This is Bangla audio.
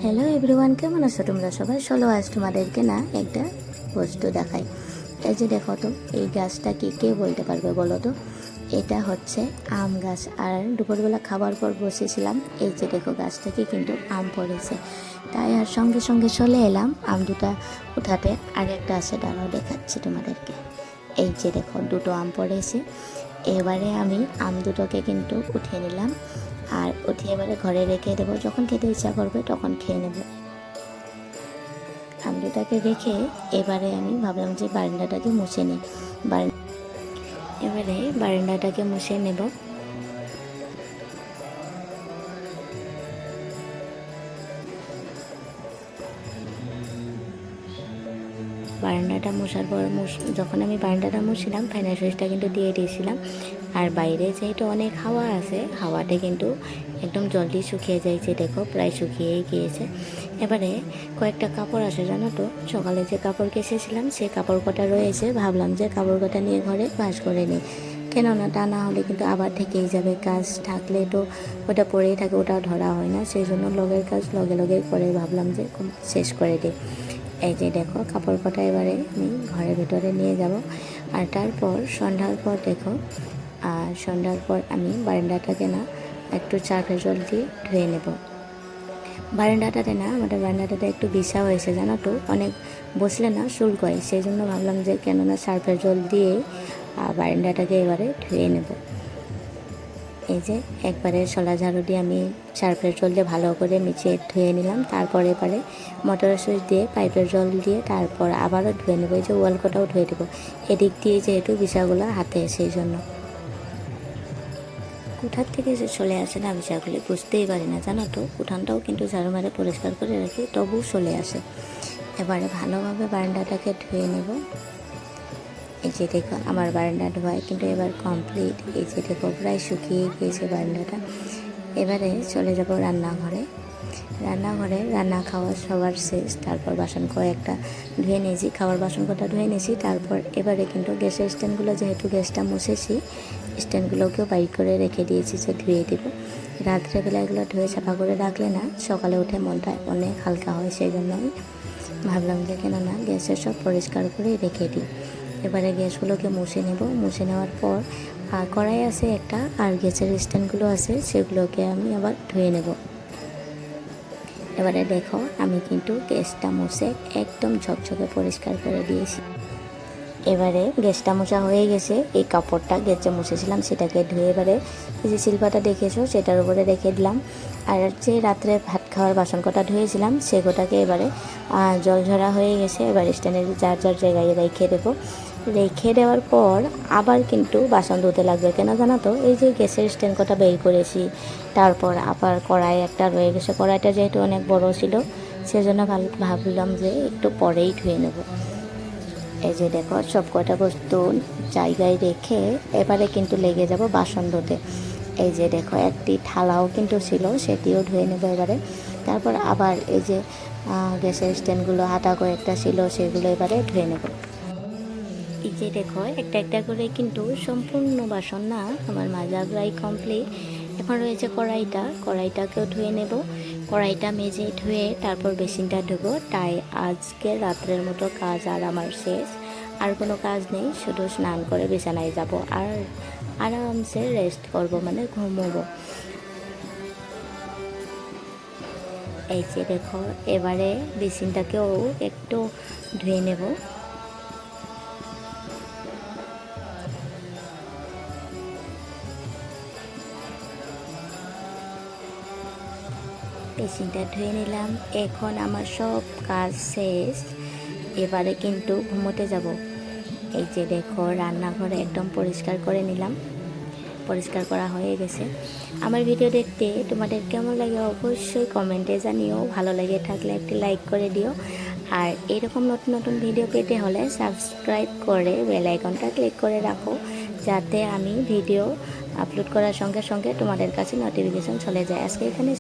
হ্যালো এভরিওয়ান, কেমন আছো তোমরা সবাই? চলো আজ তোমাদেরকে না একটা বস্তু দেখাই। এই যে দেখো তো, এই গাছটা কি কে বলতে পারবে বলো তো? এটা হচ্ছে আম গাছ। আর দুপুরবেলা খাবার পর বসেছিলাম, এই যে দেখো গাছটাকে কিন্তু আম পড়েছে, তাই আর সঙ্গে সঙ্গে চলে এলাম আম দুটা উঠাতে। আর একটা আছে, দাঁড়াও দেখাচ্ছি তোমাদেরকে। এই যে দেখো দুটো আম পড়েছে। এবারে আমি আম দুটোকে কিন্তু উঠিয়ে নিলাম, আর উঠিয়ে এবারে ঘরে রেখে দেবো, যখন খেতে ইচ্ছা করবে তখন খেয়ে নেব। আম দুটাকে রেখে এবারে আমি ভাবলাম যে বারান্দাটাকে মুছে নিই। এবারে বারান্দাটাকে মুছে নেব। বারান্দাটা মোছার পর যখন আমি বারান্দাটা মুছছিলাম, ফ্যানের সুইচটা কিন্তু দিয়ে দিয়েছিলাম। আর বাইরে যেহেতু অনেক হাওয়া আছে, হাওয়াতে কিন্তু একদম জলদি শুকিয়ে যাইছে, দেখো প্রায় শুকিয়েই গিয়েছে। এবারে কয়েকটা কাপড় আছে জানো তো, সকালে যে কাপড় কেচেছিলাম সেই কাপড় কটা রয়েছে, ভাবলাম যে কাপড় কটা নিয়ে ঘরে ভাঁজ করে নিই। কেননা তা না হলে কিন্তু আবার থেকেই যাবে, কাজ থাকলে তো ওটা পড়েই থাকে, ওটা ধরা হয় না। সেই জন্য লগের কাজ লগে লগে করে ভাবলাম যে শেষ করে দিই। এই যে দেখো কাপড় কটা এবারে আমি ঘরের ভিতরে নিয়ে যাব। আর তারপর সন্ধ্যার পর দেখো, আর সন্ধ্যার পর আমি বারান্দাটাকে না একটু সার্ফের জল দিয়ে ধুয়ে নেব। বারান্দাটাতে না, আমাদের বারান্দাটাতে একটু বিছা হয়েছে জানো তো, অনেক বসলে না শুল্কয়। সেই জন্য ভাবলাম যে কেননা সার্ফের জল দিয়ে বারান্দাটাকে এবারে ধুয়ে নেব। এই যে একবারে শলা ঝাড়ু দিয়ে আমি সার্ফের জল দিয়ে ভালো করে মিশিয়ে ধুয়ে নিলাম। তারপর এবারে মোটরের সুইচ দিয়ে পাইপের জল দিয়ে তারপর আবারও ধুয়ে নেবো। এই যে ওয়ালকোটাও ধুয়ে দেবো, এদিক দিয়ে যেহেতু বিছাগুলো হাতে, সেই জন্য। কোথার থেকে যে চলে আসে না বিছাগুলি বুঝতেই পারি না জানো তো। উঠানটাও কিন্তু ঝাড়ু মারে পরিষ্কার করে রাখি, তবুও চলে আসে। এবারে ভালোভাবে বারান্দাটাকে ধুয়ে নেব। এই যে দেখো আমার বারান্দা ধোয়া কিন্তু এবার কমপ্লিট। এই যে দেখো প্রায় শুকিয়ে গিয়েছে বারান্দাটা। এবারে চলে যাব রান্নাঘরে। রান্না খাওয়া সবার শেষ, তারপর বাসন কয়েকটা ধুয়ে নিয়েছি, খাওয়ার বাসন কটা ধুয়ে নিয়েছি। তারপর এবারে কিন্তু গ্যাসের স্ট্যান্ডগুলো, যেহেতু গ্যাসটা মুছেছি, স্ট্যান্ডগুলোকেও বাইর করে রেখে দিয়েছি যে ধুয়ে দেবো। রাত্রেবেলা এগুলো ধুয়ে সাফা করে রাখলে না সকালে উঠে মনটা অনেক হালকা হয়। সেই জন্য আমি ভাবলাম যে কেননা গ্যাসের সব পরিষ্কার করে রেখে দিই। এবারে গ্যাসগুলোকে মুছে নেব। মুছে নেওয়ার পর কড়াই আছে একটা, আর গ্যাসের স্ট্যান্ডগুলো আছে, সেগুলোকে আমি আবার ধুয়ে নেব। এবারে দেখো আমি কিন্তু গ্যাসটা মুছে একদম ঝকঝকে পরিষ্কার করে দিয়েছি। এবারে গ্যাসটা মোছা হয়ে গেছে, এই কাপড়টা গ্যাসে মুছেছিলাম সেটাকে ধুয়ে এবারে এই যে শিল্পাটা দেখেছো সেটার উপরে রেখে দিলাম। আর যে রাত্রে ভাত খাওয়ার বাসন কটা ধুয়েছিলাম সেগুলোটাকে এবারে জল ঝরা হয়ে গেছে, এবার স্ট্যান্ডের যার যার জায়গায় রেখে দেবো। রেখে দেওয়ার পর আবার কিন্তু বাসন ধুতে লাগবে, কেন জানো তো, এই যে গ্যাসের স্ট্যান্ড কটা বের করেছি, তারপর আবার কড়াই একটা রয়ে গেছে। কড়াইটা যেহেতু অনেক বড় ছিল, সেজন্য ভাবলাম যে একটু পরেই ধুয়ে নেব। এই যে দেখো সব কটা বস্তু জায়গায় রেখে এবারে কিন্তু লেগে যাব বাসন ধুতে। এই যে দেখো একটি থালাও কিন্তু ছিল, সেটিও ধুয়ে নেব এবারে। তারপর আবার এই যে গ্যাসের স্ট্যান্ডগুলো হাতা কয়েকটা ছিল, সেগুলো এবারে ধুয়ে নেব। এই যে দেখো একটা একটা করে কিন্তু সম্পূর্ণ বাসন না আমার মাজা প্রায় কমপ্লিট। এখন রয়েছে কড়াইটাকেও ধুয়ে নেব। কড়াইটা মেজে ধুয়ে তারপর বেসিনটা ধুবো। তাই আজকে রাত্রের মতো কাজ আর আমার শেষ, আর কোনো কাজ নেই, শুধু স্নান করে বিছানায় যাব আর আরামসে রেস্ট করব, মানে ঘুমোবো। এই যে দেখো এবারে বেসিনটাকেও একটু ধুয়ে নেব। বেসিনটা ধুয়ে নিলাম, এখন আমার সব কাজ শেষ। এবারে কিন্তু ঘুমোতে যাব। এই যে দেখো রান্নাঘরে একদম পরিষ্কার করে নিলাম, পরিষ্কার করা হয়ে গেছে। আমার ভিডিও দেখতে তোমাদের কেমন লাগে অবশ্যই কমেন্টে জানিও, ভালো লেগে থাকলে একটি লাইক করে দিও। আর এরকম নতুন নতুন ভিডিও পেতে হলে সাবস্ক্রাইব করে বেল আইকনটা ক্লিক করে রাখো, যাতে আমি ভিডিও আপলোড করার সঙ্গে সঙ্গে তোমাদের কাছে নোটিফিকেশন চলে যায়। আজকে এখানে